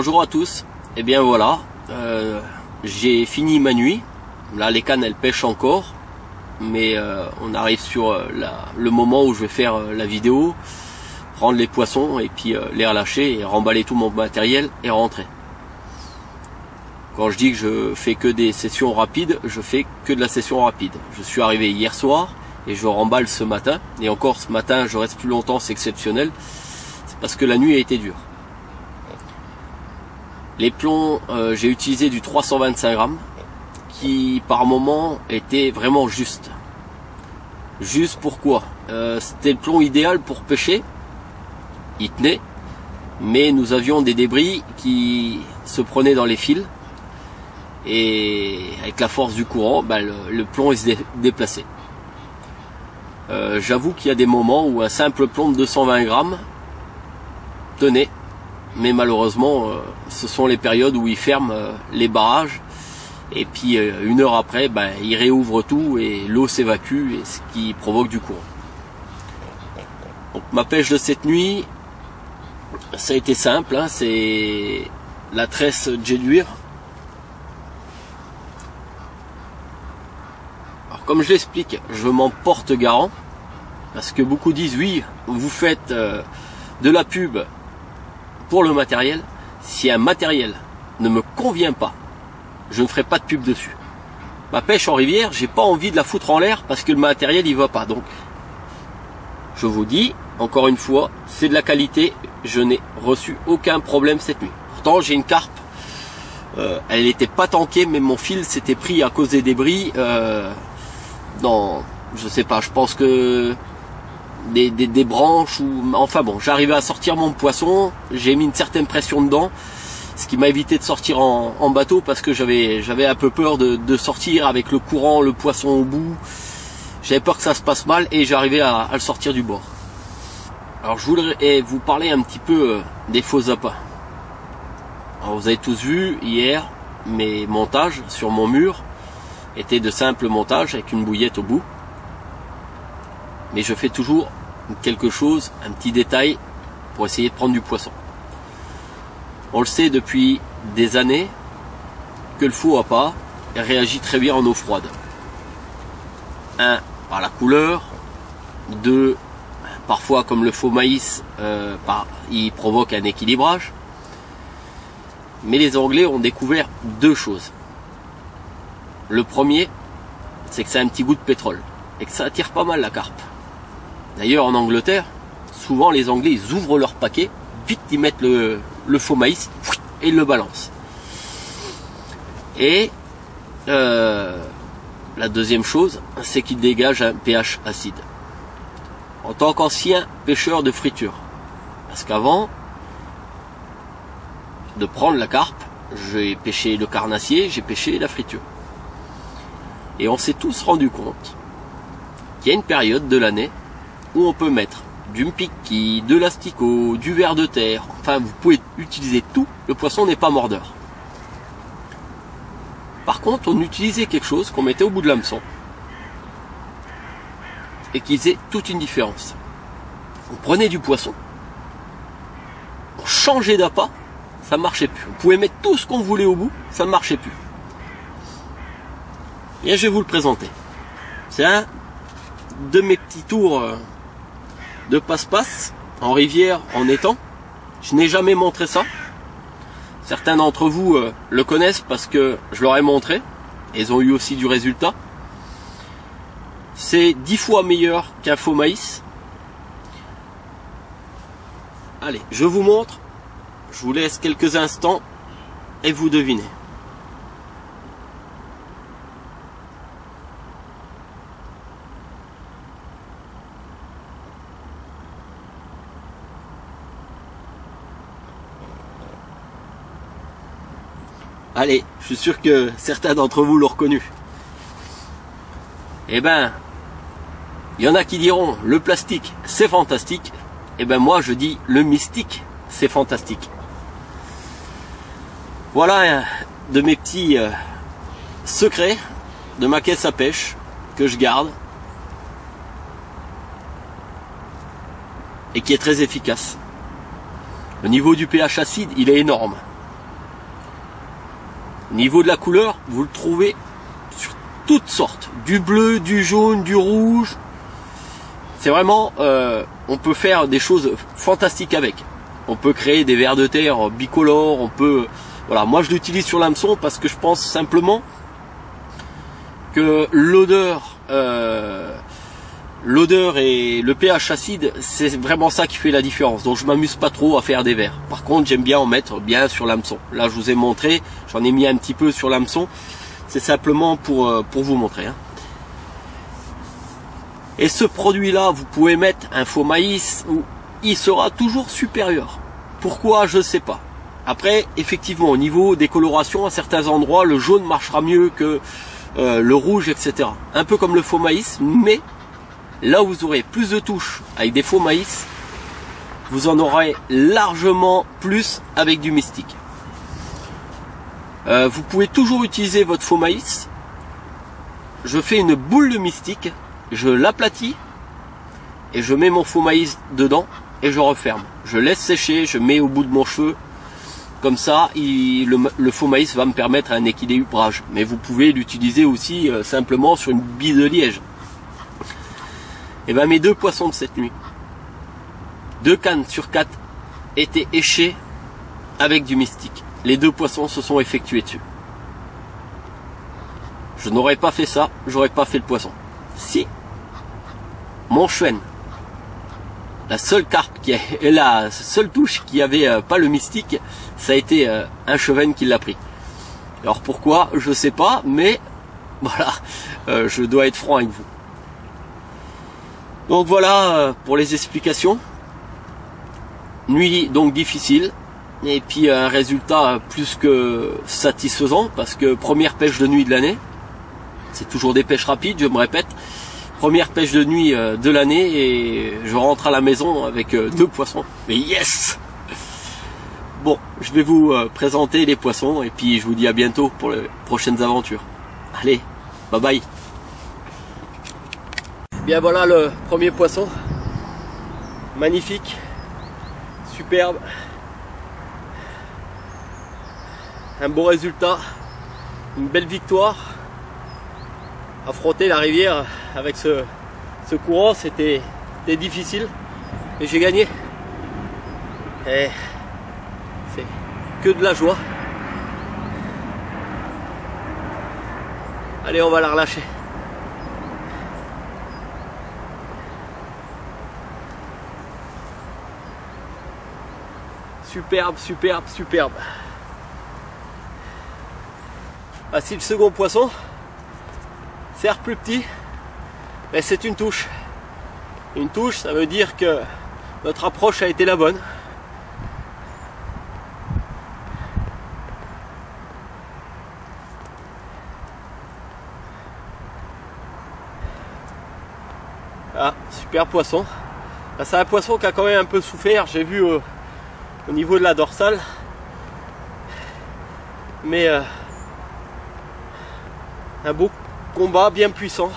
Bonjour à tous, et bien voilà, j'ai fini ma nuit. Là les cannes elles pêchent encore, mais on arrive sur le moment où je vais faire la vidéo, prendre les poissons et puis les relâcher et remballer tout mon matériel et rentrer. Quand je dis que je fais que des sessions rapides, je fais que de la session rapide. Je suis arrivé hier soir et je remballe ce matin, et encore ce matin je reste plus longtemps, c'est exceptionnel, c'est parce que la nuit a été dure. Les plombs, j'ai utilisé du 325 grammes qui par moment était vraiment juste. Juste pourquoi c'était le plomb idéal pour pêcher, il tenait, mais nous avions des débris qui se prenaient dans les fils et avec la force du courant, le plomb il se déplaçait. J'avoue qu'il y a des moments où un simple plomb de 220 grammes tenait. Mais malheureusement, ce sont les périodes où ils ferment les barrages et puis une heure après, ils réouvrent tout et l'eau s'évacue, et ce qui provoque du courant. Donc ma pêche de cette nuit, ça a été simple, hein, c'est la tresse J-Luire. Alors comme je l'explique, je m'en porte garant parce que beaucoup disent oui, vous faites de la pub pour le matériel. Si un matériel ne me convient pas, je ne ferai pas de pub dessus. Ma pêche en rivière, j'ai pas envie de la foutre en l'air parce que le matériel il va pas. Donc je vous dis encore une fois, c'est de la qualité. Je n'ai reçu aucun problème cette nuit. Pourtant j'ai une carpe, elle n'était pas tankée, mais mon fil s'était pris à cause des débris je sais pas, je pense que des branches, ou enfin bon, j'arrivais à sortir mon poisson, j'ai mis une certaine pression dedans, ce qui m'a évité de sortir en bateau parce que j'avais un peu peur de sortir avec le courant, le poisson au bout. J'avais peur que ça se passe mal et j'arrivais à le sortir du bord. Alors je voudrais vous parler un petit peu des faux appâts. Alors vous avez tous vu hier, mes montages sur mon mur étaient de simples montages avec une bouillette au bout. Mais je fais toujours quelque chose, un petit détail pour essayer de prendre du poisson. On le sait depuis des années que le faux appât réagit très bien en eau froide. 1, par la couleur. 2, parfois comme le faux maïs, il provoque un équilibrage. Mais les Anglais ont découvert deux choses. Le premier, c'est que ça a un petit goût de pétrole et que ça attire pas mal la carpe. D'ailleurs en Angleterre, souvent les Anglais ils ouvrent leur paquet, vite ils mettent le faux maïs et ils le balancent. Et la deuxième chose, c'est qu'ils dégagent un pH acide. En tant qu'ancien pêcheur de friture, parce qu'avant de prendre la carpe, j'ai pêché le carnassier, j'ai pêché la friture. Et on s'est tous rendu compte qu'il y a une période de l'année où on peut mettre du mpiki, de l'asticot, du ver de terre, enfin vous pouvez utiliser tout, le poisson n'est pas mordeur. Par contre, on utilisait quelque chose qu'on mettait au bout de l'hameçon et qui faisait toute une différence. On prenait du poisson, on changeait d'appât, ça ne marchait plus. On pouvait mettre tout ce qu'on voulait au bout, ça ne marchait plus. Et je vais vous le présenter. C'est un de mes petits tours de passe-passe en rivière, en étang. Je n'ai jamais montré ça. Certains d'entre vous le connaissent parce que je leur ai montré. Ils ont eu aussi du résultat. C'est 10 fois meilleur qu'un faux maïs. Allez, je vous montre. Je vous laisse quelques instants et vous devinez. Allez, je suis sûr que certains d'entre vous l'ont reconnu. Eh ben, il y en a qui diront le plastique c'est fantastique. Eh ben moi je dis le mystique c'est fantastique. Voilà un de mes petits secrets de ma caisse à pêche que je garde et qui est très efficace. Au niveau du pH acide, il est énorme. Niveau de la couleur, vous le trouvez sur toutes sortes, du bleu, du jaune, du rouge. C'est vraiment, on peut faire des choses fantastiques avec. On peut créer des vers de terre bicolores, on peut, voilà, moi je l'utilise sur l'hameçon parce que je pense simplement que l'odeur et le pH acide, c'est vraiment ça qui fait la différence. Donc je m'amuse pas trop à faire des vers. Par contre, j'aime bien en mettre bien sur l'hameçon. Là, je vous ai montré, j'en ai mis un petit peu sur l'hameçon. C'est simplement pour vous montrer. Hein. Et ce produit-là, vous pouvez mettre un faux maïs où il sera toujours supérieur. Pourquoi? Je ne sais pas. Après, effectivement, au niveau des colorations, à certains endroits, le jaune marchera mieux que le rouge, etc. Un peu comme le faux maïs, mais là où vous aurez plus de touches avec des faux maïs, vous en aurez largement plus avec du mystique. Vous pouvez toujours utiliser votre faux maïs. Je fais une boule de mystique, je l'aplatis et je mets mon faux maïs dedans et je referme. Je laisse sécher, je mets au bout de mon cheveu. Comme ça, le faux maïs va me permettre un équilibrage. Mais vous pouvez l'utiliser aussi simplement sur une bille de liège. Et bien mes 2 poissons de cette nuit, 2 cannes sur 4 étaient échées avec du mystique. Les 2 poissons se sont effectués dessus. Je n'aurais pas fait ça, j'aurais pas fait le poisson. Si mon chuen, la seule carpe la seule touche qui avait pas le mystique, ça a été un chevenne qui l'a pris. Alors pourquoi, je sais pas, mais voilà, je dois être franc avec vous. Donc voilà pour les explications. Nuit donc difficile. Et puis un résultat plus que satisfaisant. Parce que première pêche de nuit de l'année. C'est toujours des pêches rapides, je me répète. Première pêche de nuit de l'année. Et je rentre à la maison avec 2 poissons. Mais yes! Bon, je vais vous présenter les poissons. Et puis je vous dis à bientôt pour les prochaines aventures. Allez, bye bye! Bien voilà le premier poisson, magnifique, superbe, un beau résultat, une belle victoire. Affronter la rivière avec ce courant, c'était difficile, mais j'ai gagné. Et c'est que de la joie. Allez, on va la relâcher. Superbe, superbe, superbe. Voici le second poisson. Certes plus petit, mais c'est une touche. Une touche, ça veut dire que notre approche a été la bonne. Ah, super poisson. C'est un poisson qui a quand même un peu souffert, j'ai vu au niveau de la dorsale, mais un beau combat bien puissant.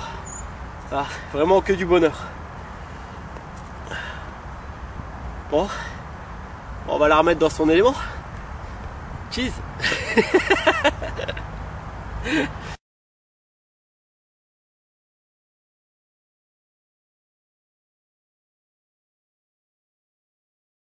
Ah, vraiment que du bonheur. Bon, on va la remettre dans son élément. Cheese.